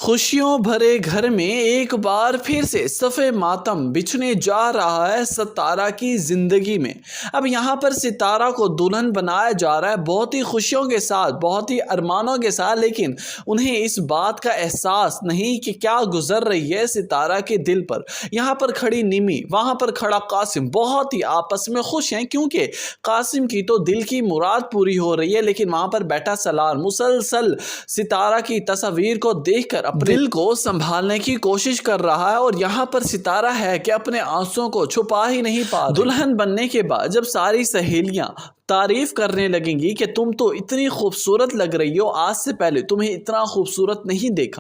खुशियों भरे घर में एक बार फिर से सफ़े मातम बिछने जा रहा है सितारा की ज़िंदगी में। अब यहाँ पर सितारा को दुल्हन बनाया जा रहा है बहुत ही खुशियों के साथ, बहुत ही अरमानों के साथ, लेकिन उन्हें इस बात का एहसास नहीं कि क्या गुजर रही है सितारा के दिल पर। यहाँ पर खड़ी निमी, वहाँ पर खड़ा कासिम बहुत ही आपस में खुश हैं, क्योंकि कासिम की तो दिल की मुराद पूरी हो रही है, लेकिन वहाँ पर बैठा सलार मुसलसल सितारा की तस्वीर को देखकर अपने दिल को संभालने की कोशिश कर रहा है। और यहाँ पर सितारा है कि अपने आंसुओं को छुपा ही नहीं पा। दुल्हन बनने के बाद जब सारी सहेलियां तारीफ करने लगेंगी कि तुम तो इतनी खूबसूरत लग रही हो, आज से पहले तुम्हें इतना खूबसूरत नहीं देखा,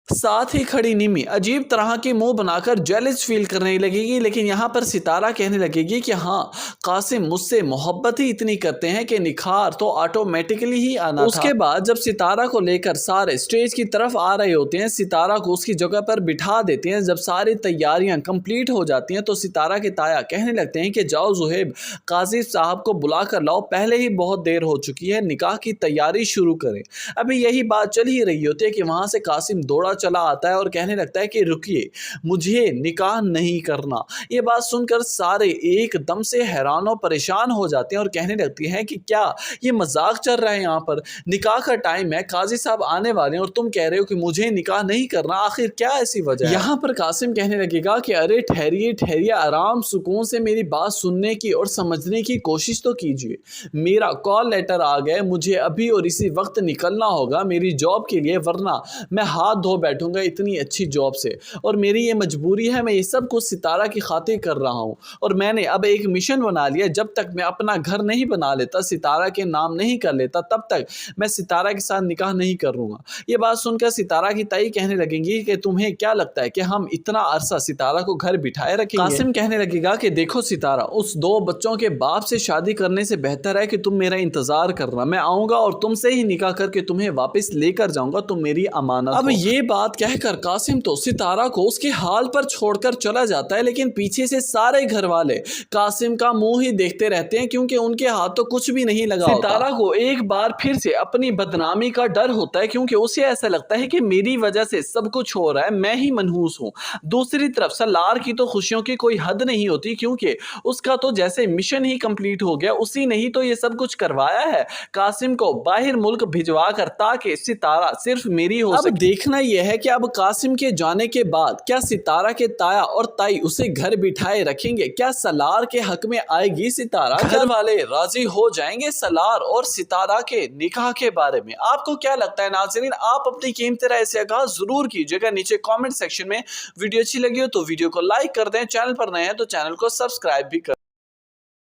साथ ही खड़ी निमी अजीब तरह की मुंह बनाकर जेलस फील करने लगेगी। लेकिन यहाँ पर सितारा कहने लगेगी कि हाँ, कासिम मुझसे मोहब्बत ही इतनी करते हैं कि निखार तो ऑटोमेटिकली ही आना था। उसके बाद जब सितारा को लेकर सारे स्टेज की तरफ आ रहे होते हैं, सितारा को उसकी जगह पर बिठा देते हैं। जब सारी तैयारियां कंप्लीट हो जाती हैं तो सितारा के ताया कहने लगते हैं कि जाओ ज़ुहैब, कासिम साहब को बुला कर लाओ, पहले ही बहुत देर हो चुकी है, निकाह की तैयारी शुरू करें। अभी यही बात चल ही रही होती है कि वहाँ से कासिम दौड़ा चला आता है और कहने लगता है कि रुकिए, मुझे निकाह नहीं करना। ये बात सुनकर सारे एकदम से हैरान और परेशान हो जाते हैं और कहने लगती हैं कि क्या ये मजाक चल रहा है, यहाँ पर निकाह का टाइम है, काजी साहब आने वाले हैं और तुम कह रहे हो कि मुझे निकाह नहीं करना, आखिर क्या ऐसी वजह है? यहाँ पर कासिम कहने लगेगा कि अरे ठहरिए ठहरिए, आराम सुकून से मेरी बात सुनने की और समझने की कोशिश तो कीजिए। मेरा कॉल लेटर आ गया, मुझे अभी और इसी वक्त निकलना होगा मेरी जॉब के लिए, वरना मैं हाथ धो बैठूंगा इतनी अच्छी जॉब से। और मेरी ये मजबूरी है, मैं ये सब कुछ सितारा की खातिर कर रहा हूँ। और मैंने अब एक मिशन बना लिया, जब तक मैं अपना घर नहीं बना लेता, सितारा के नाम नहीं कर लेता, तब तक मैं सितारा के साथ निकाह नहीं करूँगा। ये बात सुनकर सितारा की ताई कहने लगेंगी कि तुम्हें क्या लगता है कि हम इतना अरसा सितारा को घर बिठाए रखेंगे? कासिम कहने लगेगा कि देखो सितारा, उस 2 बच्चों के बाप से शादी करने से बेहतर है कि तुम मेरा इंतजार करना, मैं आऊँगा और तुमसे ही निकाह करके तुम्हें वापस लेकर जाऊँगा, तुम मेरी अमानत। अब ये बात कहकर कासिम तो सितारा को उसके हाल पर छोड़कर चला जाता है, लेकिन पीछे से सारे घर वाले कासिम का मुंह ही देखते रहते हैं, क्योंकि उनके हाथ तो कुछ भी नहीं लगा। सितारा को एक बार फिर से अपनी बदनामी का डर होता है, क्योंकि उसे ऐसा लगता है कि मेरी वजह से सब कुछ हो रहा है, मैं ही मनहूस हूँ। दूसरी तरफ सलार की तो खुशियों की कोई हद नहीं होती, क्योंकि उसका तो जैसे मिशन ही कंप्लीट हो गया, उसी ने ही तो ये सब कुछ करवाया है, कासिम को बाहर मुल्क भिजवा कर, ताकि सितारा सिर्फ मेरी हो सके। अब देखना यह है कि अब कासिम के जाने के बाद क्या सितारा के ताया और ताई उसे घर बिठाए रखेंगे? क्या सलार के हक में आएगी सितारा? घर वाले राजी हो जाएंगे सलार और सितारा के निकाह के बारे में? आपको क्या लगता है नाज़रीन? आप अपनी कीमती राय से आगाह जरूर कीजिएगा नीचे कमेंट सेक्शन में। वीडियो अच्छी लगी हो तो वीडियो को लाइक कर दें, चैनल पर नए हैं तो चैनल को सब्सक्राइब भी कर